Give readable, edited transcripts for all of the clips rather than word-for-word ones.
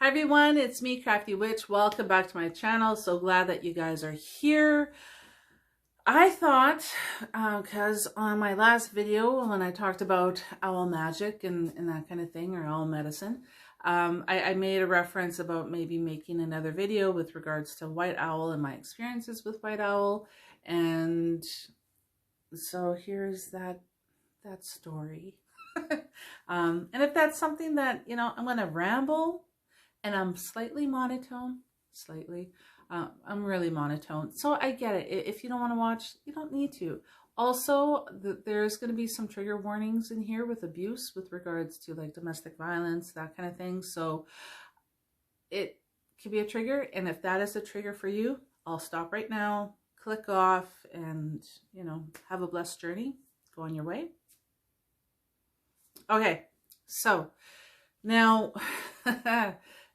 Hi everyone, it's me, Crafty Witch. Welcome back to my channel. So glad that you guys are here. I thought, because on my last video when I talked about owl magic and that kind of thing, or owl medicine, I made a reference about maybe making another video with regards to white owl and my experiences with white owl. And so here's that story. And if that's something that, I'm going to ramble, and I'm slightly monotone, I'm really monotone. So I get it. If you don't want to watch, you don't need to. Also, there's going to be some trigger warnings in here with abuse with regards to like domestic violence, that kind of thing. So it could be a trigger. And if that is a trigger for you, I'll stop right now, click off, and, have a blessed journey. Go on your way. Okay, so now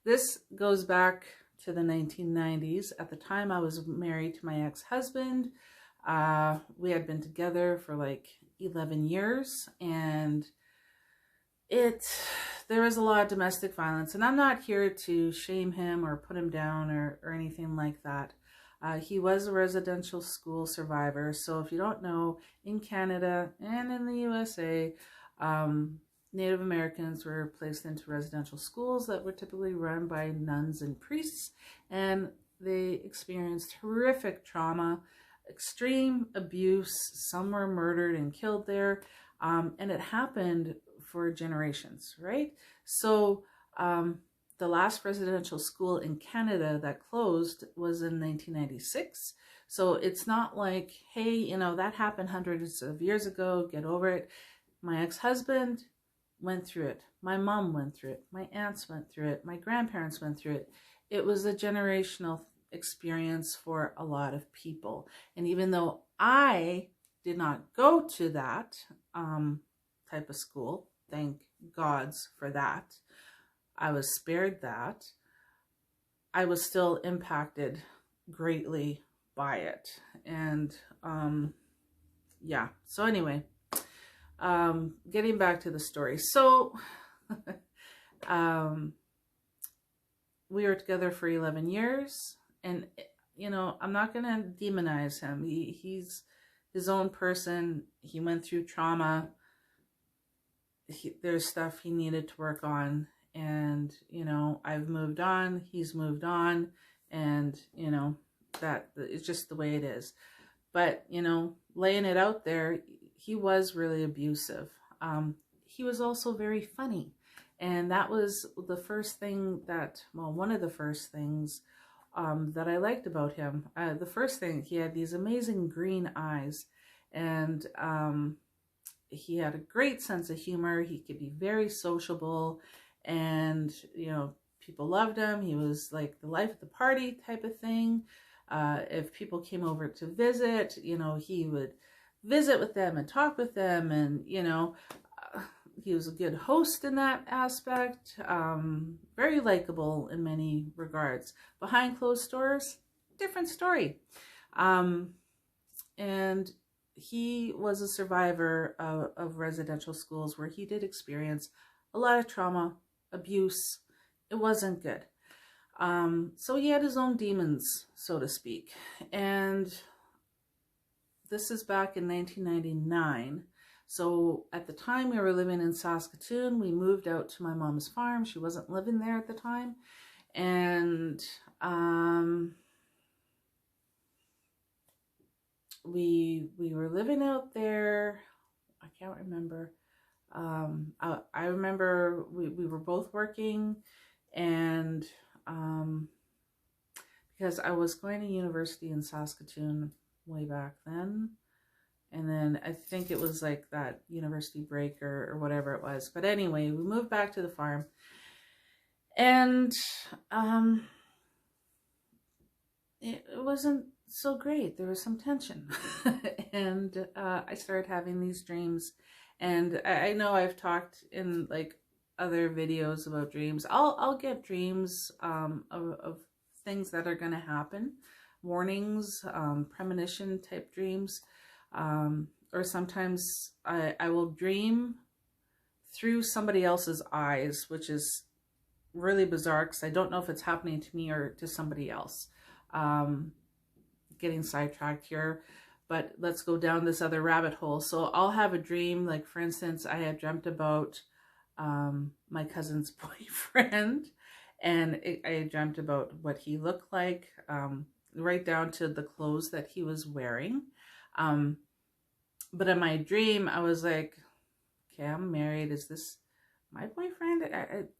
this goes back to the 1990s. At the time I was married to my ex-husband. We had been together for like 11 years, and there was a lot of domestic violence, and I'm not here to shame him or put him down or anything like that. He was a residential school survivor. So if you don't know, in Canada and in the USA, Native Americans were placed into residential schools that were typically run by nuns and priests, and they experienced horrific trauma, extreme abuse. Some were murdered and killed there, and it happened for generations, right? So the last residential school in Canada that closed was in 1996. So it's not like, hey, that happened hundreds of years ago, get over it. My ex-husband went through it. My mom went through it. My aunts went through it. My grandparents went through it. It was a generational experience for a lot of people. And even though I did not go to that type of school, thank gods for that, I was spared that, I was still impacted greatly by it. And yeah, so anyway, getting back to the story. So we were together for 11 years, and I'm not going to demonize him. He's his own person. He went through trauma. There's stuff he needed to work on, and I've moved on, he's moved on, and that it's just the way it is. But laying it out there, he was really abusive. He was also very funny. And that was the first thing that, well, one of the first things that I liked about him. The first thing, he had these amazing green eyes, and he had a great sense of humor. He could be very sociable, and, people loved him. He was like the life of the party type of thing. If people came over to visit, he would visit with them and talk with them, and he was a good host in that aspect. Very likable in many regards. Behind closed doors, different story. And he was a survivor of residential schools where he did experience a lot of trauma, abuse. It wasn't good. So he had his own demons, so to speak. And this is back in 1999. So at the time we were living in Saskatoon. We moved out to my mom's farm. She wasn't living there at the time. And we were living out there. I can't remember. I remember we were both working, and because I was going to university in Saskatoon way back then, and then I think it was like that university break or whatever it was. But anyway, we moved back to the farm, and it wasn't so great. There was some tension. And I started having these dreams, and I know I've talked in like other videos about dreams. I'll get dreams of things that are going to happen, warnings, premonition type dreams, or sometimes I will dream through somebody else's eyes, which is really bizarre because I don't know if it's happening to me or to somebody else. Getting sidetracked here, but let's go down this other rabbit hole. So I'll have a dream, like for instance, I had dreamt about my cousin's boyfriend, and I dreamt about what he looked like, right down to the clothes that he was wearing. But in my dream, I was like, okay, I'm married. Is this my boyfriend?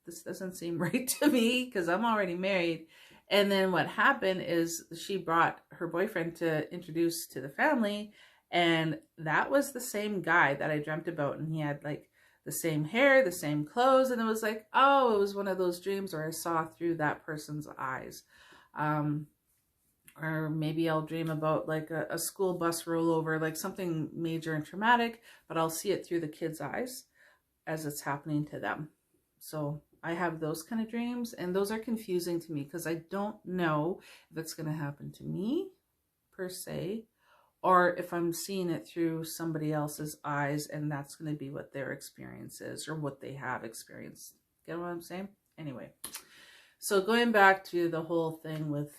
This doesn't seem right to me because I'm already married. And then what happened is she brought her boyfriend to introduce to the family. And that was the same guy that I dreamt about. And he had like the same hair, the same clothes. And it was like, oh, it was one of those dreams where I saw through that person's eyes. Or maybe I'll dream about like a school bus rollover, like something major and traumatic, but I'll see it through the kids' eyes as it's happening to them. So I have those kind of dreams, and those are confusing to me because I don't know if it's going to happen to me per se, or if I'm seeing it through somebody else's eyes and that's going to be what their experience is or what they have experienced. Get what I'm saying? Anyway, so going back to the whole thing with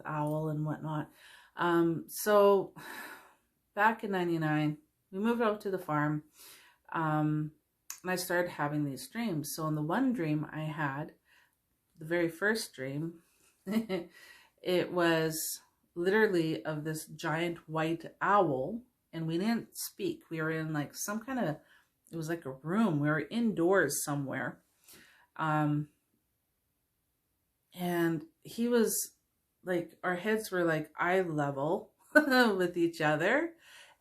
Owl and whatnot. So back in 99, we moved out to the farm. And I started having these dreams. So in the one dream I had, the very first dream, it was literally of this giant white owl, and we didn't speak. We were in like some kind of, it was like a room. We were indoors somewhere. And he was like, our heads were like eye level with each other.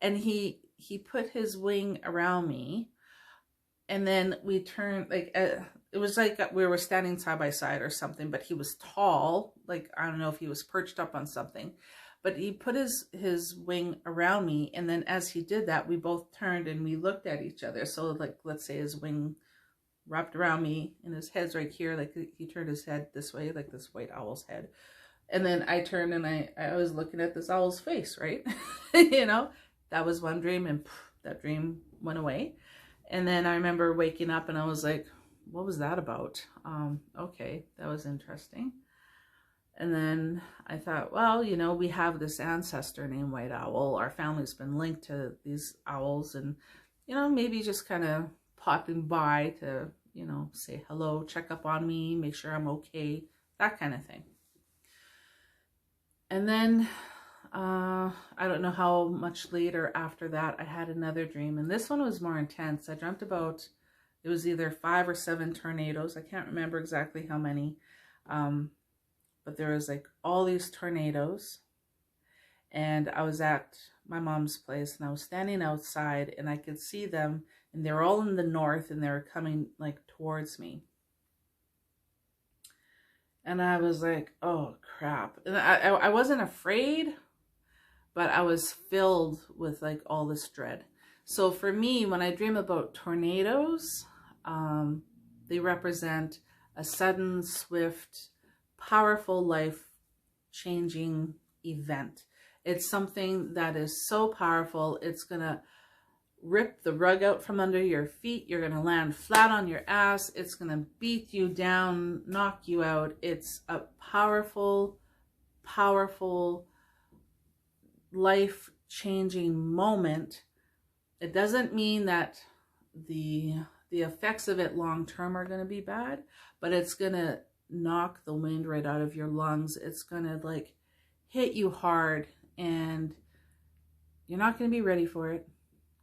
And he put his wing around me. And then we turned, like, it was like we were standing side by side or something, but he was tall. Like, I don't know if he was perched up on something, but he put his wing around me. And then as he did that, we both turned and we looked at each other. So like, let's say his wing wrapped around me and his head's right here. Like he turned his head this way, like this white owl's head. And then I turned and I was looking at this owl's face, right? You know, that was one dream, and that dream went away. And then I remember waking up and I was like, what was that about? Okay, that was interesting. And then I thought, well, you know, we have this ancestor named White Owl. Our family's been linked to these owls, and, you know, maybe just kind of popping by to, you know, say hello, check up on me, make sure I'm okay, that kind of thing. And then I don't know how much later after that I had another dream, and this one was more intense. I dreamt about, it was either 5 or 7 tornadoes. I can't remember exactly how many, but there was like all these tornadoes, and I was at my mom's place and I was standing outside and I could see them, and they were all in the north and they were coming like towards me. And I was like, oh crap. And I wasn't afraid, but I was filled with like all this dread. So for me, when I dream about tornadoes, they represent a sudden, swift, powerful, life-changing event. It's something that is so powerful, it's gonna rip the rug out from under your feet. You're going to land flat on your ass. It's going to beat you down, knock you out. It's a powerful, powerful, life-changing moment. It doesn't mean that the effects of it long-term are going to be bad, but it's going to knock the wind right out of your lungs. It's going to like hit you hard, and you're not going to be ready for it.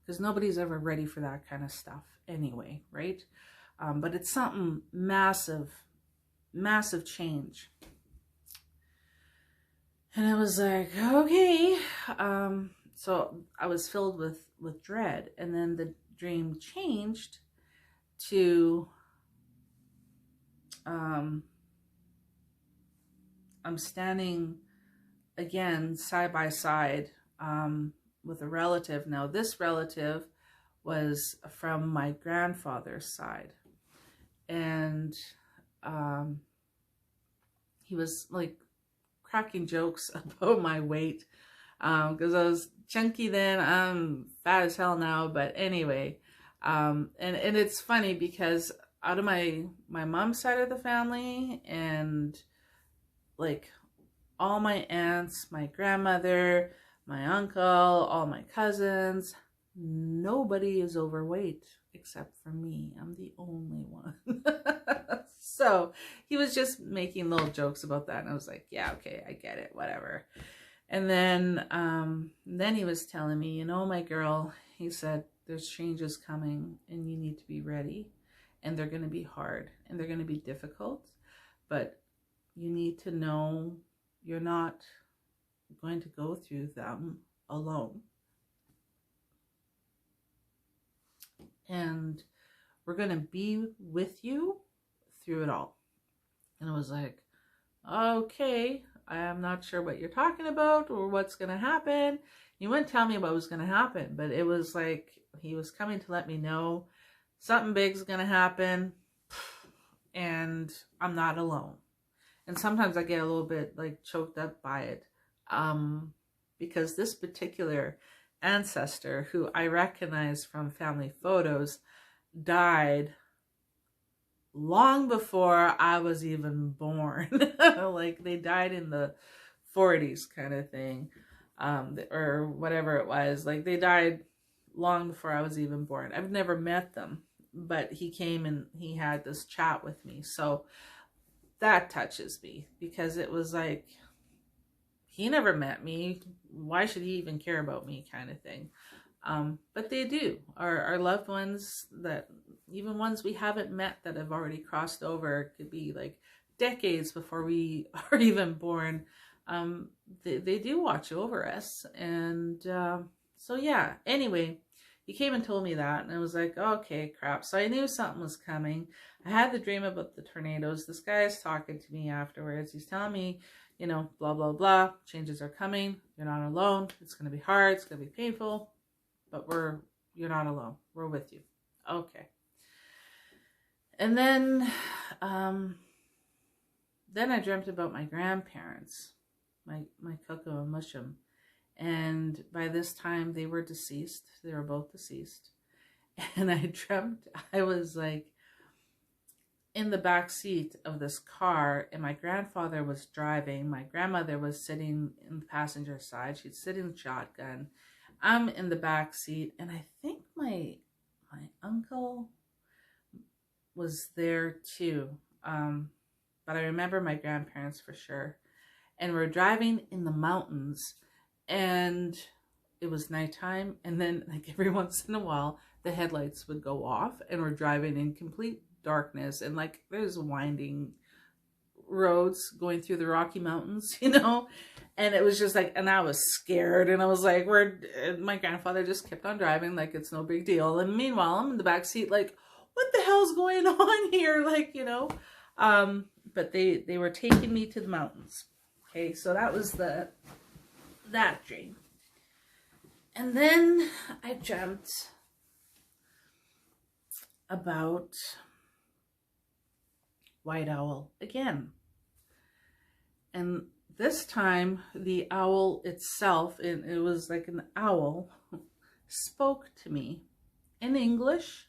Because nobody's ever ready for that kind of stuff anyway, right? But it's something massive, massive change. And I was like, okay. So I was filled with dread. And then the dream changed to, I'm standing again side by side, with a relative. Now this relative was from my grandfather's side, and he was like cracking jokes about my weight, because I was chunky then. I'm fat as hell now, but anyway, and it's funny because out of my mom's side of the family, and like all my aunts, my grandmother, my uncle, all my cousins, nobody is overweight except for me. I'm the only one. So he was just making little jokes about that, and I was like, yeah, okay, I get it, whatever. And then he was telling me, you know, my girl, he said, there's changes coming and you need to be ready, and they're going to be hard and they're going to be difficult, but you need to know you're not going to go through them alone. And we're going to be with you through it all. And I was like, okay, I'm not sure what you're talking about or what's going to happen. He wouldn't tell me what was going to happen, but it was like he was coming to let me know something big's going to happen and I'm not alone. And sometimes I get a little bit like choked up by it, because this particular ancestor, who I recognize from family photos, died long before I was even born. Like they died in the 40s kind of thing, or whatever it was. Like they died long before I was even born. I've never met them, but he came and he had this chat with me. So that touches me, because it was like, he never met me. Why should he even care about me, kind of thing. But they do. Our loved ones, that even ones we haven't met that have already crossed over, could be like decades before we are even born. They do watch over us. And so yeah, anyway, he came and told me that, and I was like, oh, okay, crap. So I knew something was coming. I had the dream about the tornadoes. This guy is talking to me afterwards. He's telling me, you know, blah, blah, blah. Changes are coming. You're not alone. It's going to be hard. It's going to be painful. But you're not alone. We're with you. Okay. And then I dreamt about my grandparents, my Kuku and Mushum. And by this time they were deceased. They were both deceased. And I dreamt I was like in the back seat of this car, and my grandfather was driving. My grandmother was sitting in the passenger side. She'd sit in the shotgun. I'm in the back seat, and I think my uncle was there too. But I remember my grandparents for sure. And we're driving in the mountains, and it was nighttime, and then like every once in a while the headlights would go off, and we're driving in complete darkness, and like there's winding roads going through the Rocky Mountains, you know, and it was just like, and I was scared, and I was like, my grandfather just kept on driving like it's no big deal, and meanwhile I'm in the back seat like, what the hell's going on here, like, you know. But they were taking me to the mountains. Okay, so that was that dream. And then I dreamt about White Owl again. And this time the owl itself, it was like an owl, spoke to me in English.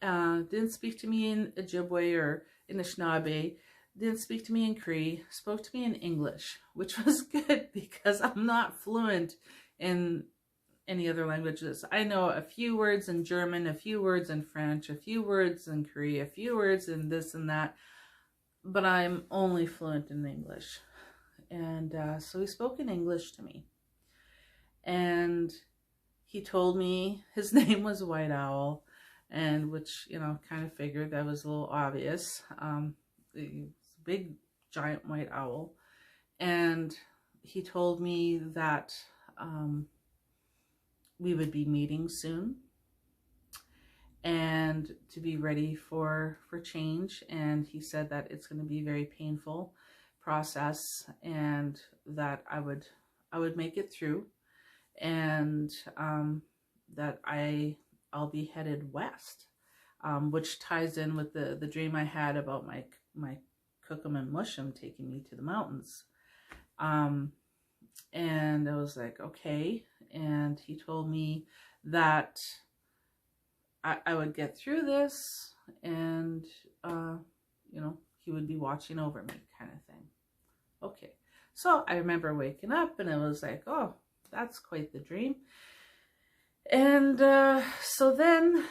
Didn't speak to me in Ojibwe or in Anishinaabe. Didn't speak to me in Cree. Spoke to me in English, which was good because I'm not fluent in any other languages. I know a few words in German, a few words in French, a few words in Cree, a few words in this and that, but I'm only fluent in English. And so he spoke in English to me. And he told me his name was White Owl, and which, you know, kind of figured that was a little obvious. The big, giant white owl. And he told me that we would be meeting soon, and to be ready for change. And he said that it's going to be a very painful process, and that I would make it through, and that I'll be headed west, which ties in with the dream I had about my Kukum and Mushum taking me to the mountains. And I was like, okay. And he told me that I would get through this. and, you know, he would be watching over me kind of thing. Okay. So I remember waking up and it was like, oh, that's quite the dream. And so then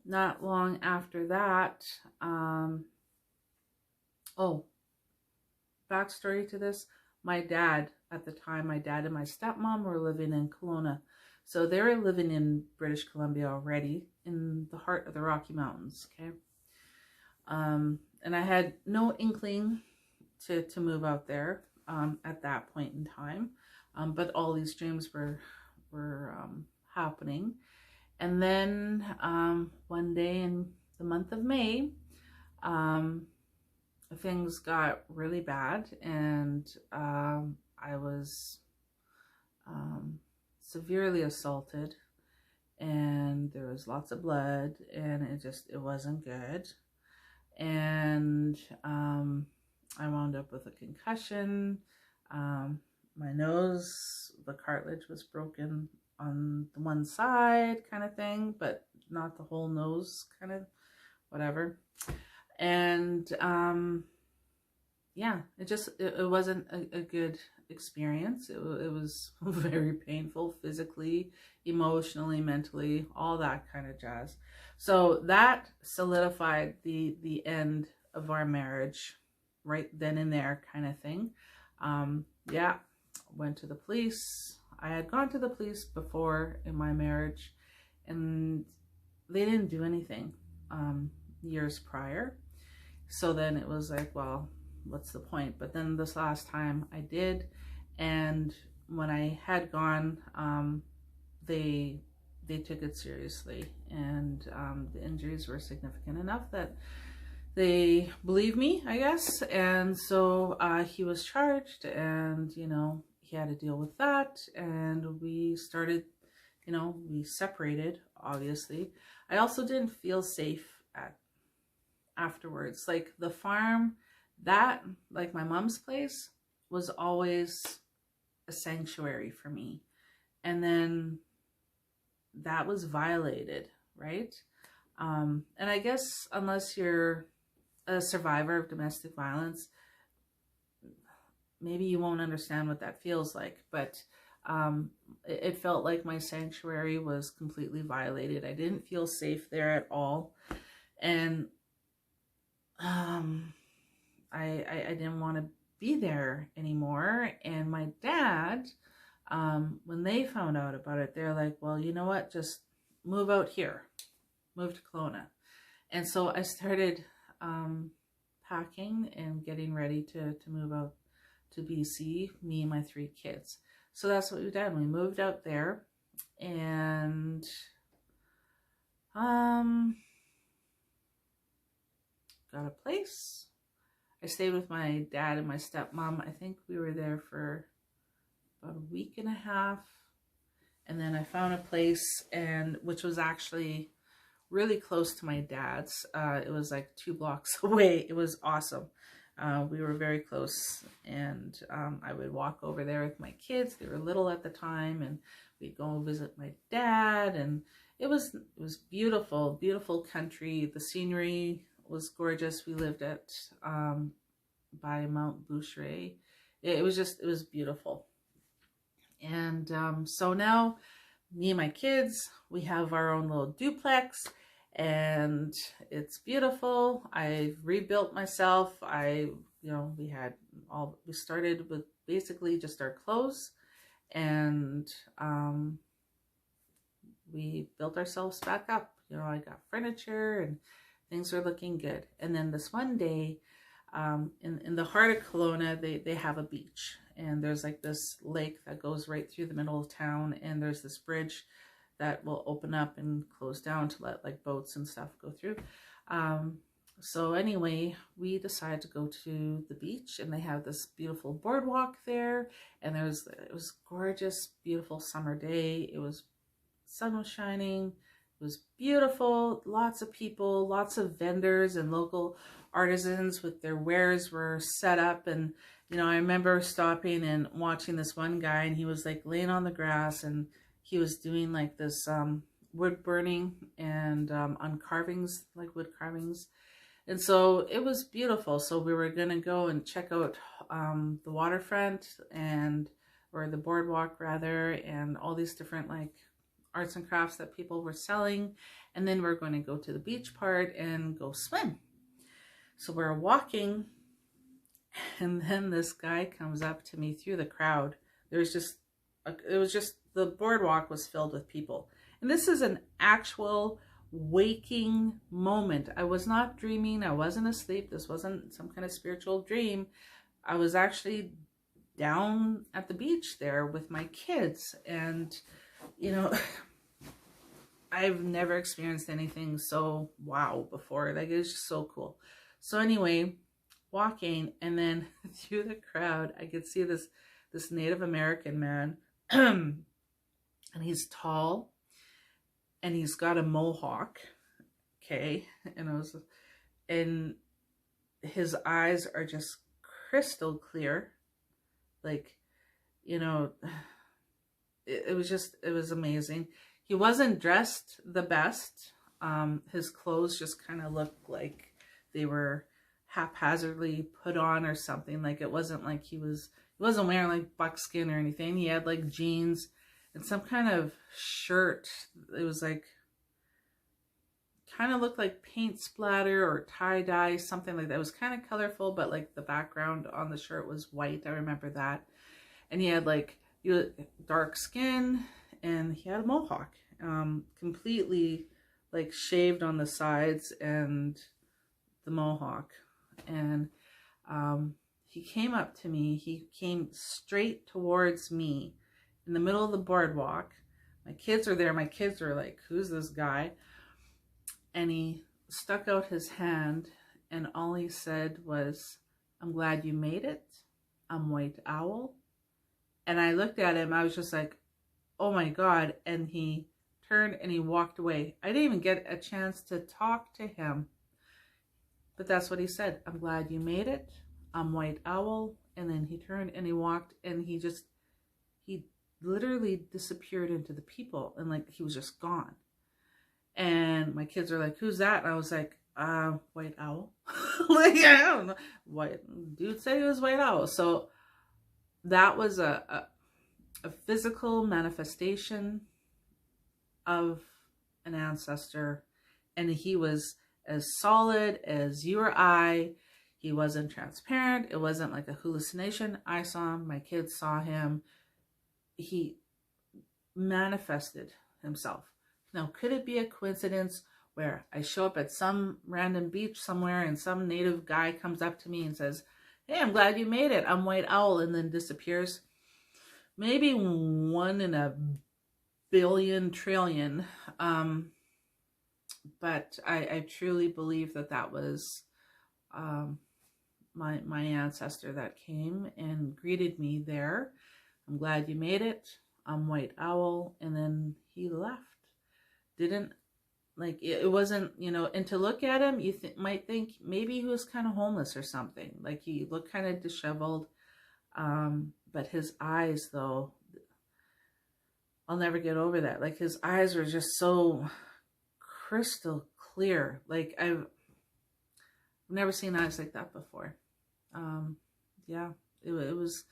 not long after that, oh, backstory to this, my dad, at the time, my dad and my stepmom were living in Kelowna. So they were living in British Columbia already, in the heart of the Rocky Mountains, okay? And I had no inkling to move out there at that point in time. But all these dreams were happening. And then one day in the month of May, things got really bad, and I was severely assaulted, and there was lots of blood, and it wasn't good. And I wound up with a concussion. My nose, the cartilage was broken on the one side kind of thing, but not the whole nose, kind of whatever. And yeah, it wasn't a good experience. It was very painful, physically, emotionally, mentally, all that kind of jazz. So that solidified the end of our marriage right then and there, kind of thing. Yeah, went to the police. I had gone to the police before in my marriage, and they didn't do anything years prior. So then it was like, well, what's the point? But then this last time I did, and when I had gone, they took it seriously, and the injuries were significant enough that they believed me, I guess. And so he was charged, and, you know, he had to deal with that. And we started, you know, we separated, obviously. I also didn't feel safe afterwards. Like the farm, that, like my mom's place, was always a sanctuary for me. And then that was violated, right? And I guess unless you're a survivor of domestic violence, maybe you won't understand what that feels like. But it felt like my sanctuary was completely violated. I didn't feel safe there at all. And I didn't want to be there anymore. And my dad, when they found out about it, they're like, well, you know what, just move out here, move to Kelowna. And so I started packing and getting ready to move out to BC, me and my 3 kids. So that's what we did. We moved out there, and got a place. I stayed with my dad and my stepmom. I think we were there for about a week and a half. And then I found a place, and which was actually really close to my dad's. It was like 2 blocks away. It was awesome. We were very close, and I would walk over there with my kids. They were little at the time, and we'd go visit my dad, and it was beautiful, beautiful country. The scenery was gorgeous. We lived at by Mount Boucheray. It was beautiful. And so now me and my kids, we have our own little duplex, and it's beautiful. I've rebuilt myself. We started with basically just our clothes, and we built ourselves back up. You know, I got furniture, and things are looking good. And then this one day, in the heart of Kelowna, they have a beach, and there's like this lake that goes right through the middle of town, and there's this bridge that will open up and close down to let like boats and stuff go through. So anyway, we decided to go to the beach, and they have this beautiful boardwalk there, and it was gorgeous, beautiful summer day. Sun was shining. It was beautiful. Lots of people, lots of vendors and local artisans with their wares were set up. And, you know, I remember stopping and watching this one guy, and he was like laying on the grass, and he was doing like this wood burning and on carvings, like wood carvings. And so it was beautiful. So we were going to go and check out the waterfront or the boardwalk rather, and all these different like arts and crafts that people were selling. And then we're going to go to the beach part and go swim. So we're walking, and then this guy comes up to me through the crowd. It was just the boardwalk was filled with people. And this is an actual waking moment. I was not dreaming. I wasn't asleep. This wasn't some kind of spiritual dream. I was actually down at the beach there with my kids. And, you know, I've never experienced anything so wow before. Like, it was just so cool. So anyway, walking, and then through the crowd, I could see this Native American man, and he's tall, and he's got a mohawk, okay, and his eyes are just crystal clear, like, you know, it was amazing. He wasn't dressed the best. His clothes just kind of looked like they were haphazardly put on or something. Like, it wasn't like he wasn't wearing like buckskin or anything. He had like jeans and some kind of shirt. It was like, kind of looked like paint splatter or tie-dye, something like that. It was kind of colorful, but like the background on the shirt was white. I remember that. And he had dark skin, and he had a mohawk, completely like shaved on the sides and the mohawk. And he came up to me. He came straight towards me in the middle of the boardwalk. My kids are there. My kids are like, who's this guy? And he stuck out his hand, and all he said was, "I'm glad you made it. I'm White Owl." And I looked at him. I was just like, oh my God. And he turned and he walked away. I didn't even get a chance to talk to him. But that's what he said. "I'm glad you made it. I'm White Owl." And then he turned and he walked, and he literally disappeared into the people, and like he was just gone. And my kids are like, "Who's that?" And I was like, White Owl. Like, I don't know. White dude said he was White Owl. So that was a physical manifestation of an ancestor, and he was as solid as you or I. He wasn't transparent. It wasn't like a hallucination. I saw him. My kids saw him. He manifested himself. Now, could it be a coincidence where I show up at some random beach somewhere and some native guy comes up to me and says, "Hey, I'm glad you made it. I'm White Owl," and then disappears? Maybe 1 in a billion trillion. But I truly believe that was my ancestor that came and greeted me there. "I'm glad you made it. I'm White Owl." And then he left. Didn't, like, it wasn't, you know, and to look at him, you might think maybe he was kind of homeless or something. Like, he looked kind of disheveled. But his eyes, though, I'll never get over that. Like, his eyes were just so crystal clear. Like, I've never seen eyes like that before. Yeah, it was,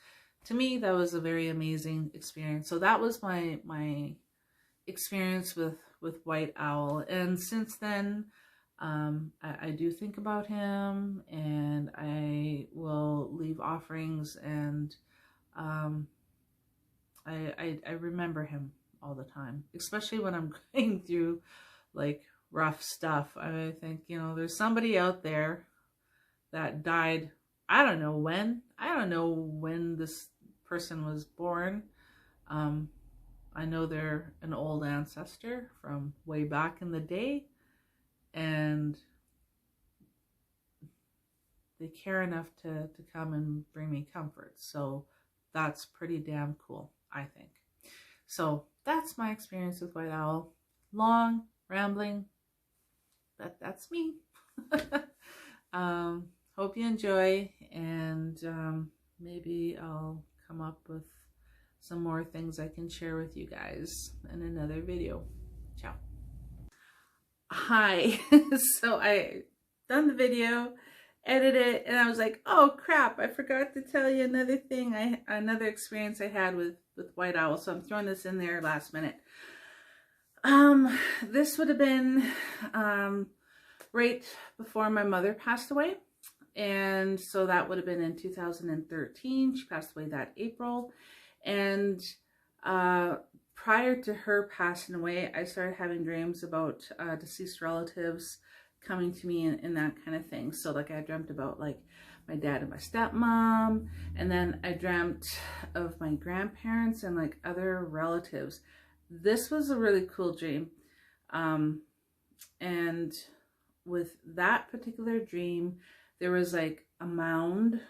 to me, that was a very amazing experience. So that was my experience with White Owl. And since then, I do think about him, and I will leave offerings, and I remember him all the time, especially when I'm going through like rough stuff. I think, you know, there's somebody out there that died. I don't know when this person was born. I know they're an old ancestor from way back in the day, and they care enough to come and bring me comfort. So that's pretty damn cool, I think. So that's my experience with White Owl. Long, rambling, that's me. Hope you enjoy, and maybe I'll come up with some more things I can share with you guys in another video. Ciao. hi. So I done the video, edit it, and I was like, oh crap, I forgot to tell you another thing, another experience I had with white owl. So I'm throwing this in there last minute. This would have been right before my mother passed away. And so that would have been in 2013. She passed away that April. And prior to her passing away, I started having dreams about deceased relatives coming to me and that kind of thing. So like I dreamt about like my dad and my stepmom, and then I dreamt of my grandparents and like other relatives. This was a really cool dream. And with that particular dream, there was like a mound.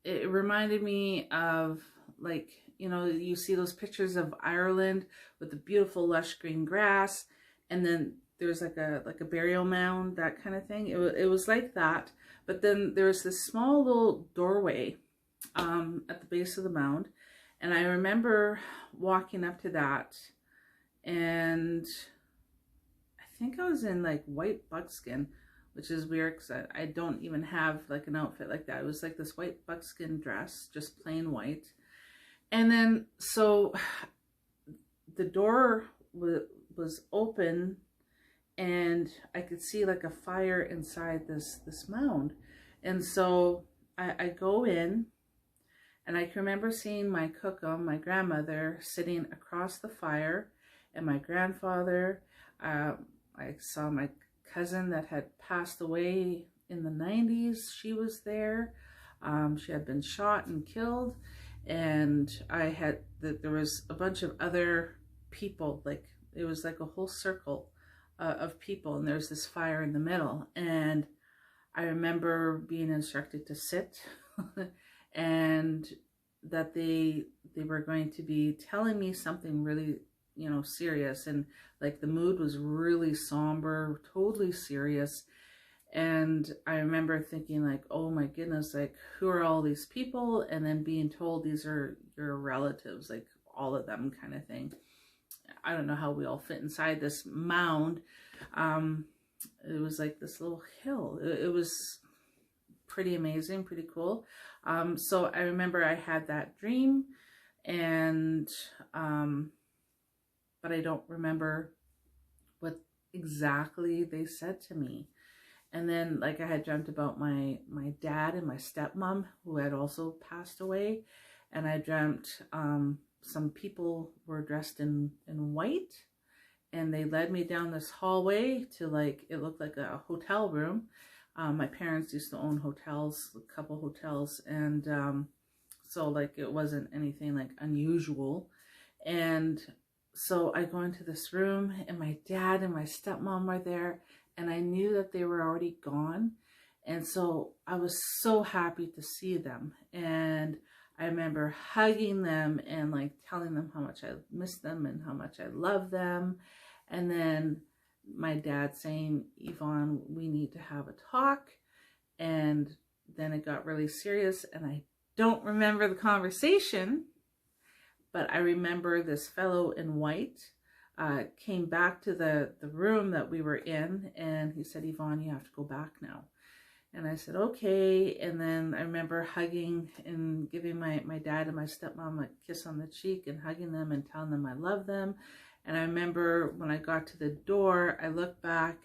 It reminded me of, like, you know, you see those pictures of Ireland with the beautiful lush green grass, and then there's like a burial mound, that kind of thing. It was like that, but then there was this small little doorway at the base of the mound, and I remember walking up to that, and I think I was in like white buckskin, which is weird because I don't even have like an outfit like that. It was like this white buckskin dress, just plain white. And then, so the door was open, and I could see like a fire inside this mound. And so I go in, and I can remember seeing my kukum, my grandmother, sitting across the fire, and my grandfather. I saw my cousin that had passed away in the 90s. She was there. She had been shot and killed. And there was a bunch of other people, like it was like a whole circle of people, and there's this fire in the middle. And I remember being instructed to sit and that they were going to be telling me something really, you know, serious, and like the mood was really somber, totally serious. And I remember thinking like, oh my goodness, like who are all these people? And then being told these are your relatives, like all of them, kind of thing. I don't know how we all fit inside this mound. It was like this little hill. It was pretty amazing, pretty cool. So I remember I had that dream, and but I don't remember what exactly they said to me. And then, like, I had dreamt about my dad and my stepmom, who had also passed away. And I dreamt some people were dressed in white, and they led me down this hallway to, like, it looked like a hotel room. My parents used to own hotels, a couple hotels, and so like it wasn't anything like unusual. And so I go into this room, and my dad and my stepmom were there, and I knew that they were already gone. And so I was so happy to see them. And I remember hugging them and like telling them how much I miss them and how much I love them. And then my dad saying, Yvonne, we need to have a talk. And then it got really serious, and I don't remember the conversation, but I remember this fellow in white came back to the room that we were in, and he said, Yvonne, you have to go back now. And I said, okay. And then I remember hugging and giving my dad and my stepmom a kiss on the cheek and hugging them and telling them I love them. And I remember when I got to the door, I looked back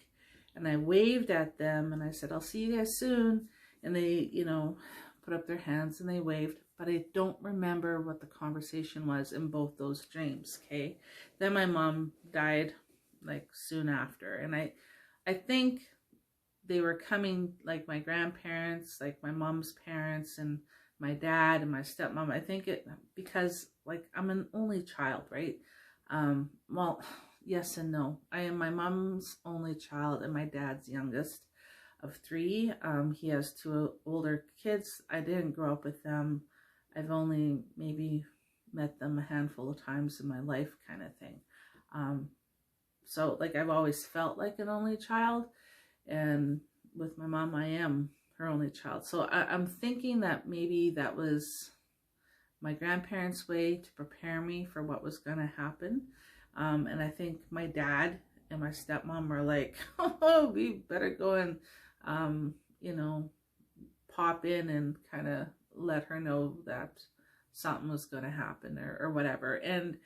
and I waved at them, and I said, I'll see you guys soon. And they, you know, put up their hands and they waved. But I don't remember what the conversation was in both those dreams, okay? Then my mom died like soon after. And I think they were coming, like my grandparents, like my mom's parents and my dad and my stepmom. I think it, because like I'm an only child, right? Well, yes and no. I am my mom's only child and my dad's youngest of three. He has two older kids. I didn't grow up with them. I've only maybe met them a handful of times in my life, kind of thing. So like I've always felt like an only child, and with my mom, I am her only child. So I'm thinking that maybe that was my grandparents' way to prepare me for what was going to happen. And I think my dad and my stepmom were like, oh, we better go and, you know, pop in and kind of let her know that something was going to happen or whatever. And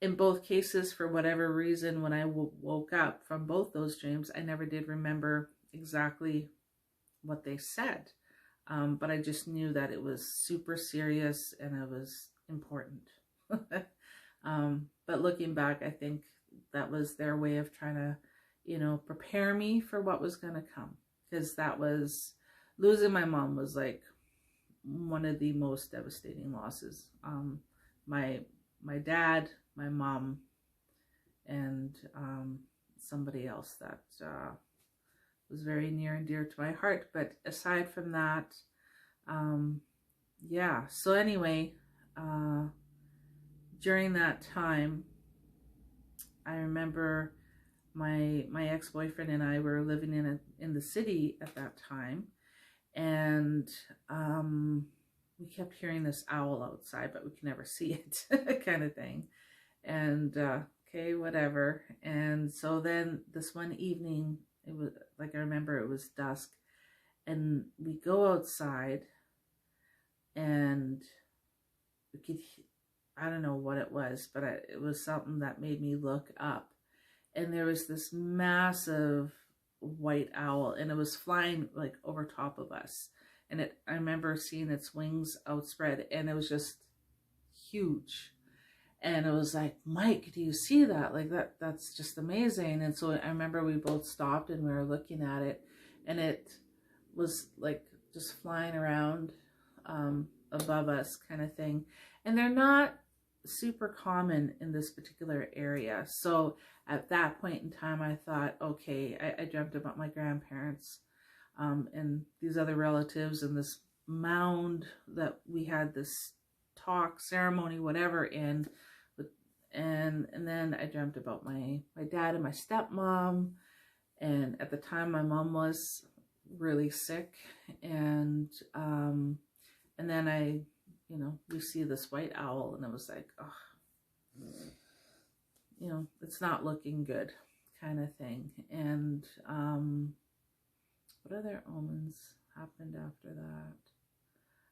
in both cases, for whatever reason, when I woke up from both those dreams, I never did remember exactly what they said. But I just knew that it was super serious and it was important. But looking back, I think that was their way of trying to, you know, prepare me for what was going to come. Because that was, losing my mom was like one of the most devastating losses. My dad, my mom, and somebody else that was very near and dear to my heart. But aside from that, yeah. So anyway, during that time, I remember my ex-boyfriend and I were living in the city at that time, and we kept hearing this owl outside, but we could never see it, kind of thing. And okay, whatever. And so then this one evening, it was like, I remember it was dusk, and we go outside, and we could, I don't know what it was, but it was something that made me look up. And there was this massive white owl, and it was flying like over top of us. And I remember seeing its wings outspread, and it was just huge. And it was like, Mike, do you see that? Like that's just amazing. And so I remember we both stopped and we were looking at it, and it was like just flying around above us, kind of thing. And they're not super common in this particular area. So at that point in time, I thought, okay, I dreamt about my grandparents and these other relatives and this mound that we had this talk, ceremony, whatever in. And then I dreamt about my dad and my stepmom. And at the time, my mom was really sick. And then you know, we see this white owl, and it was like, oh, you know, it's not looking good, kind of thing. And what other omens happened after that?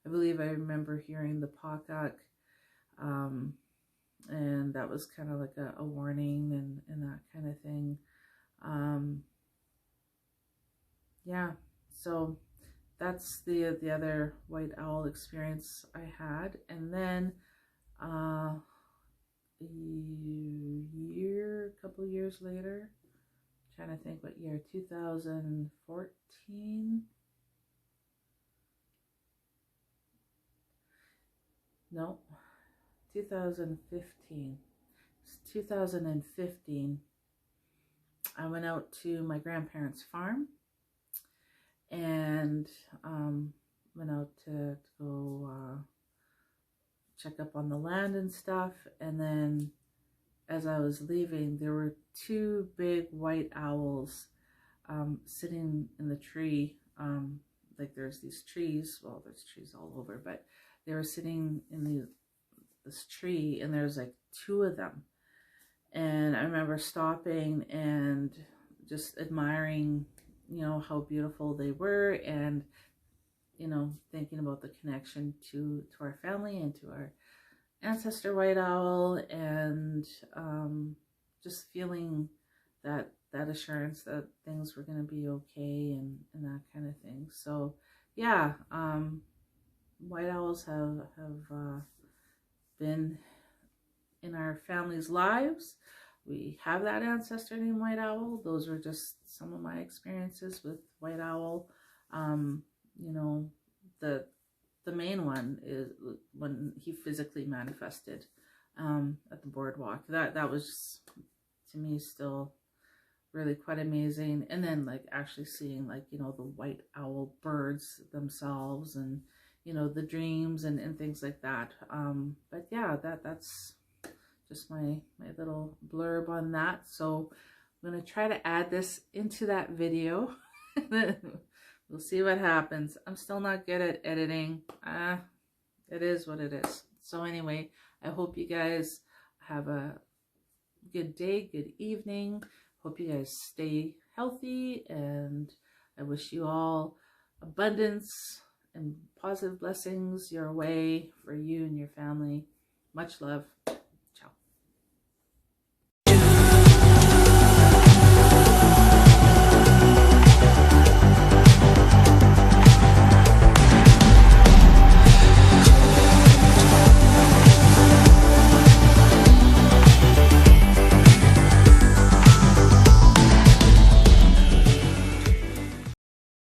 I believe I remember hearing the Pakak, and that was kind of like a warning and that kind of thing. Yeah, so that's the other white owl experience I had. And then a couple years later, I'm trying to think what year, 2014? No, 2015. It's 2015. I went out to my grandparents' farm, and went out to go check up on the land and stuff. And then as I was leaving, there were two big white owls sitting in the tree. Like there's these trees, well, there's trees all over, but they were sitting in this tree, and there's like two of them. And I remember stopping and just admiring, you know, how beautiful they were, and, you know, thinking about the connection to our family and to our ancestor white owl, and just feeling that assurance that things were going to be okay and that kind of thing. So yeah, white owls have been in our family's lives. We have that ancestor named White Owl. Those were just some of my experiences with White Owl. You know, the main one is when he physically manifested at the boardwalk. That was, to me, still really quite amazing. And then like actually seeing, like, you know, the white owl birds themselves, and, you know, the dreams and things like that. But yeah, that's just my little blurb on that. So I'm going to try to add this into that video. We'll see what happens. I'm still not good at editing. It is what it is. So anyway, I hope you guys have a good day, good evening. Hope you guys stay healthy, and I wish you all abundance and positive blessings your way for you and your family. Much love.